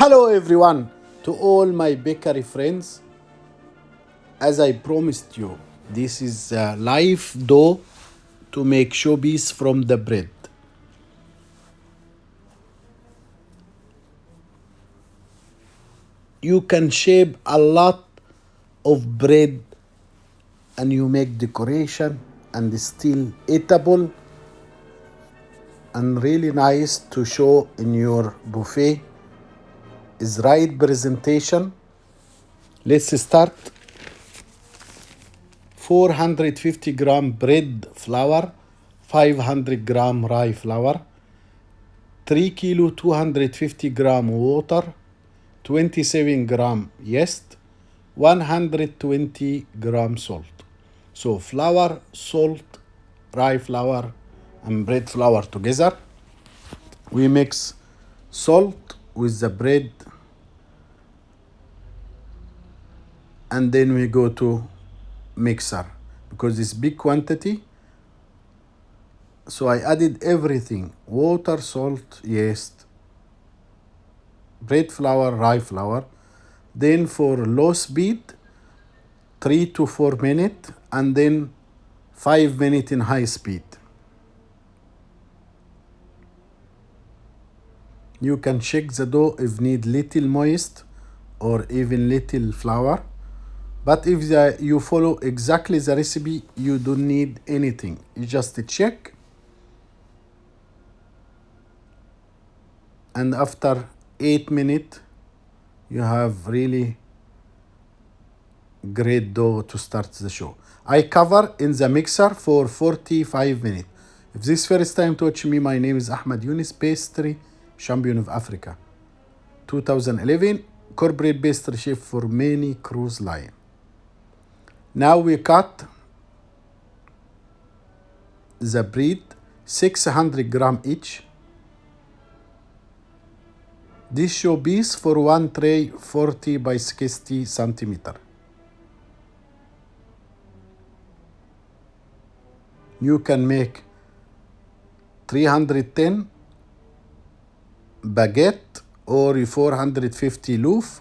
Hello everyone, to all my bakery friends. As I promised you, this is live dough to make showpiece from the bread. You can shape a lot of bread and you make decoration and still eatable and really nice to show in your buffet. Is right presentation. Let's start. 450 gram bread flour, 500 gram rye flour, 3 kilo 250 gram water, 27 gram yeast, 120 gram salt. So flour, salt, rye flour, and bread flour together. We mix salt with the bread, and then we go to mixer because it's big quantity. So I added everything: water, salt, yeast, bread flour, rye flour. Then for low speed, 3 to 4 minutes, and then 5 minutes in high speed. You can check the dough if need little moist or even little flour. But if you follow exactly the recipe, you don't need anything. You just check. And after 8 minutes, you have really great dough to start the show. I cover in the mixer for 45 minutes. If this first time to watch me, my name is Ahmed Younis, pastry champion of Africa. 2011, corporate pastry chef for many cruise line. Now we cut the bread 600 gram each. This showpiece for one tray 40 by 60 centimeter. You can make 310 baguette or 450 loaf,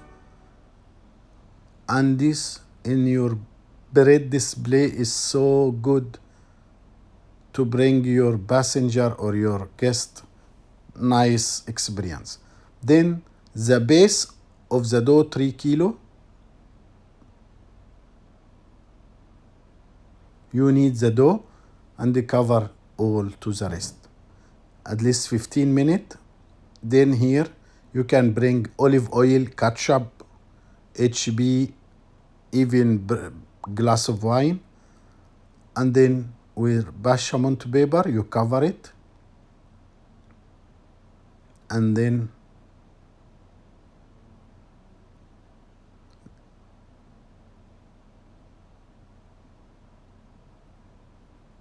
and this in your bread display is so good to bring your passenger or your guest nice experience. Then the base of the dough 3 kilo. You need the dough and cover all to the rest. At least 15 minutes. Then here you can bring olive oil, ketchup, HB, even glass of wine. And then with bechamel paper, you cover it. And then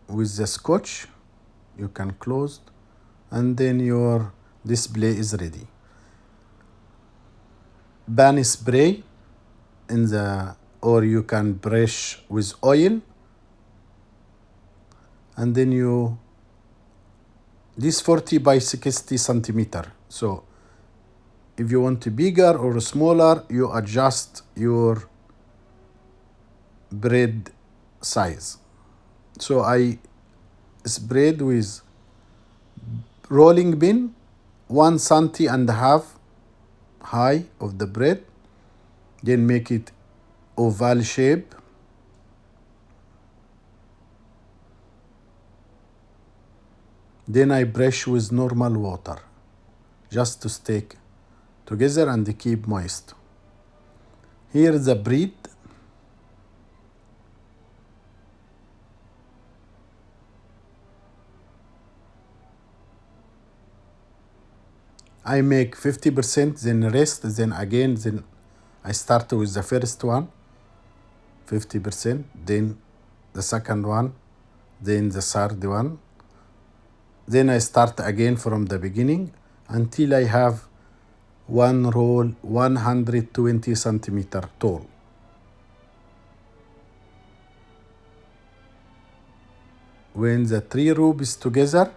with the scotch, you can close, and then your display is ready. Pan spray in the, or you can brush with oil, and then you, this 40 by 60 centimeter. So if you want bigger or smaller, you adjust your bread size. So I spread with rolling pin 1.5 centimeters high of the bread, then make it oval shape. Then I brush with normal water just to stick together and keep moist. Here the bread. I make 50%, then rest, then again, then I start with the first one, 50%, then the second one, then the third one. Then I start again from the beginning until I have one roll 120 centimeter tall. When the 3 rows is together,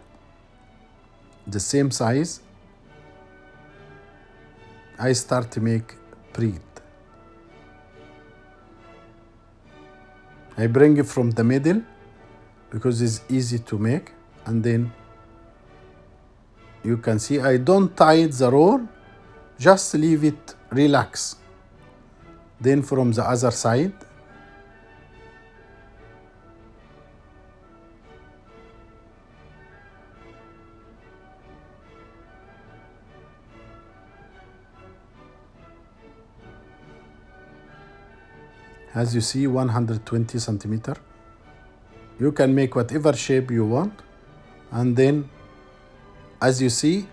the same size, I start to make bread. I bring it from the middle because it's easy to make, and then you can see I don't tie the roll, just leave it relax. Then from the other side, as you see, 120 centimeter. You can make whatever shape you want, and then as you see,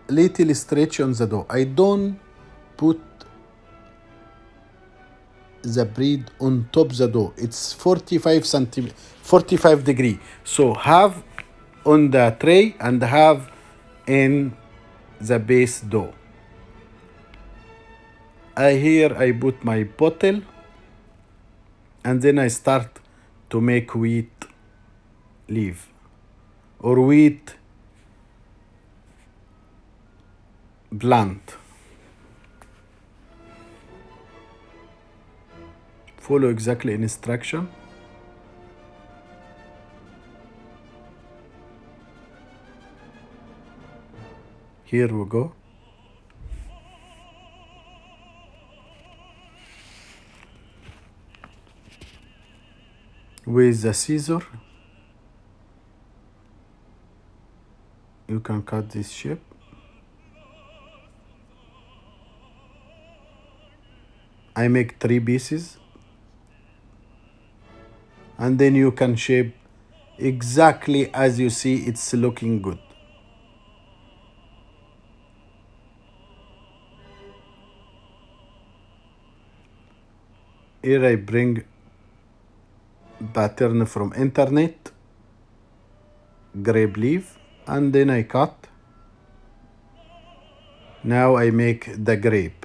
little stretch on the dough. I don't put the bread on top the dough. It's 45 degree. So half on the tray and half in the base dough. Here I put my bottle, and then I start to make wheat leaf or wheat plant. Follow exactly instruction. Here we go. With the scissor, you can cut this shape. I make 3 pieces, and then you can shape exactly as you see it's looking good. Here I bring pattern from internet, grape leaf, and then I cut. Now I make the grape.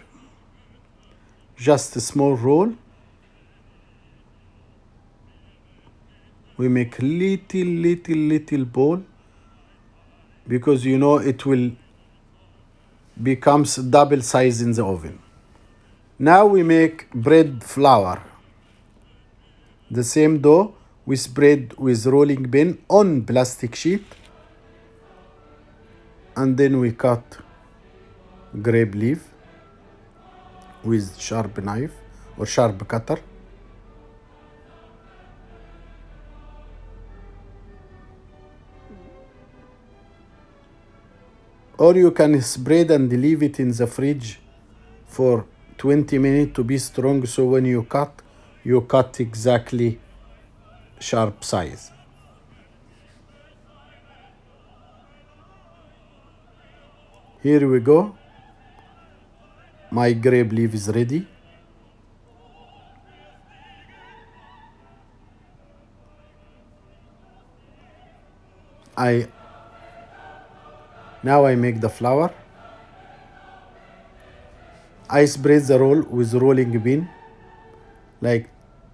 Just a small roll. We make little ball, because you know it will becomes double size in the oven. Now we make bread flour. The same dough we spread with rolling pin on plastic sheet, and then we cut grape leaf with sharp knife or sharp cutter. Or you can spread and leave it in the fridge for 20 minutes to be strong, so when you cut exactly sharp size. Here we go. My grape leaf is ready. Now I make the flour. I spread the roll with rolling pin, like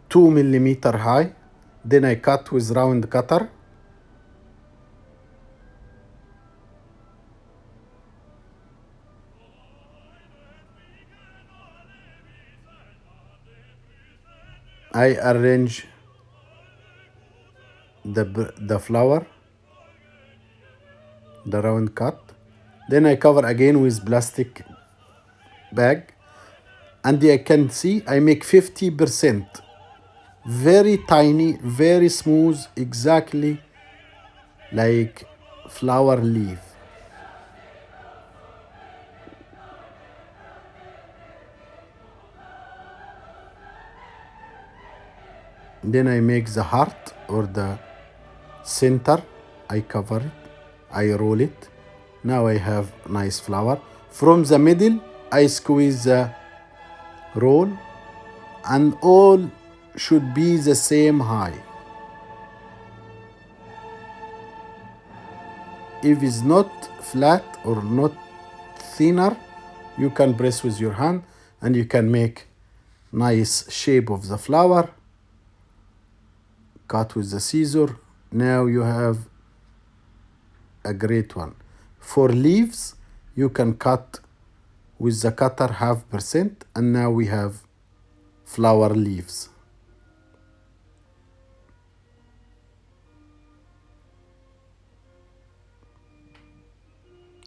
2 millimeter high. Then I cut with round cutter. I arrange the flour, the round cut. Then I cover again with plastic bag, and I can see I make 50%. Very tiny, very smooth, exactly like flower leaf. Then I make the heart or the center. I cover it, I roll it. Now I have nice flower. From the middle, I squeeze the roll, and all should be the same high. If it's not flat or not thinner, you can press with your hand, and you can make nice shape of the flower. Cut with the scissor. Now you have a great one. For leaves, you can cut with the cutter 0.5%, and now we have flower leaves.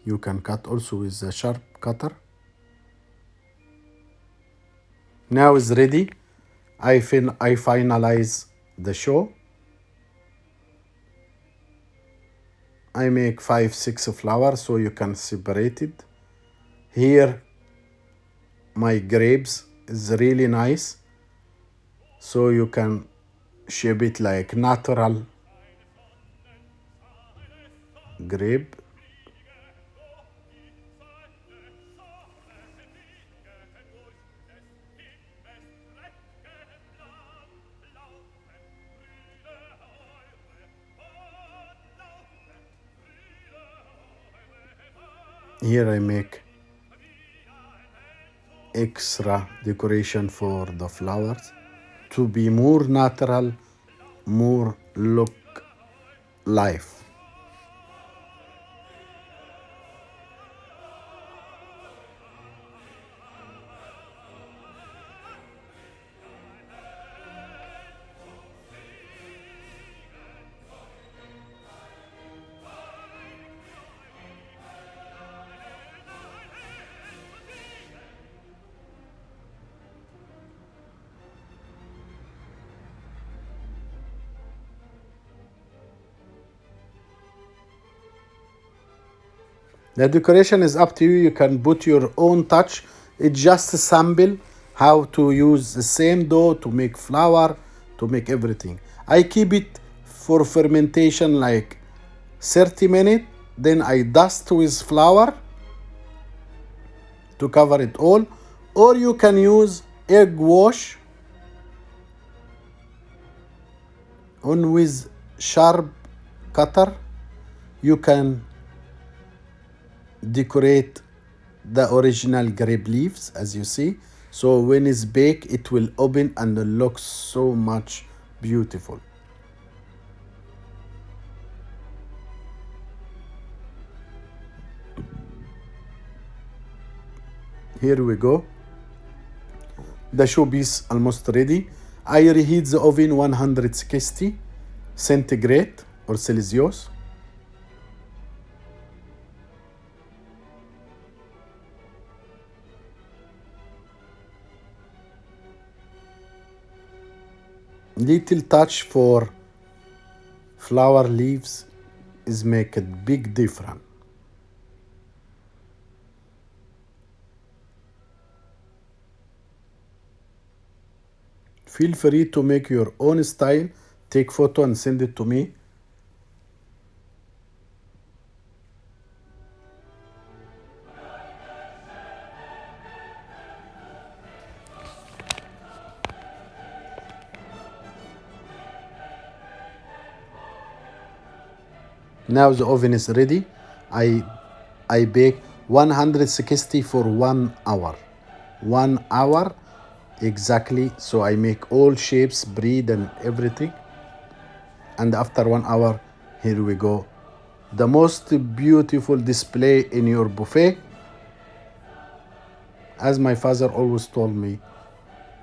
You can cut also with the sharp cutter. Now it's ready. I finalize the show. I make 5-6 flowers so you can separate it. Here my grapes is really nice, so you can shape it like natural grape. Here I make extra decoration for the flowers to be more natural, more look life. The decoration is up to you. You can put your own touch. It's just a sample how to use the same dough to make flour, to make everything. I keep it for fermentation like 30 minutes. Then I dust with flour to cover it all. Or you can use egg wash on with sharp cutter. You can decorate the original grape leaves as you see, so when it's baked it will open and look so much beautiful. Here we go. The showpiece almost ready. I reheat the oven 160 centigrade or Celsius. Little touch for flower leaves is make a big difference. Feel free to make your own style. Take photo and send it to me. Now the oven is ready. I bake 160 for 1 hour. 1 hour exactly. So I make all shapes, bread and everything. And after 1 hour, here we go. The most beautiful display in your buffet. As my father always told me,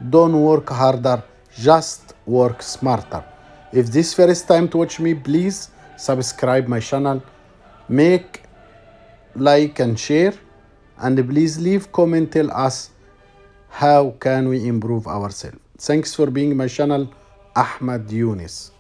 don't work harder, just work smarter. If this first time to watch me, please subscribe my channel, make like and share, and please leave comment, tell us how can we improve ourselves. Thanks for being my channel, Ahmed Younis.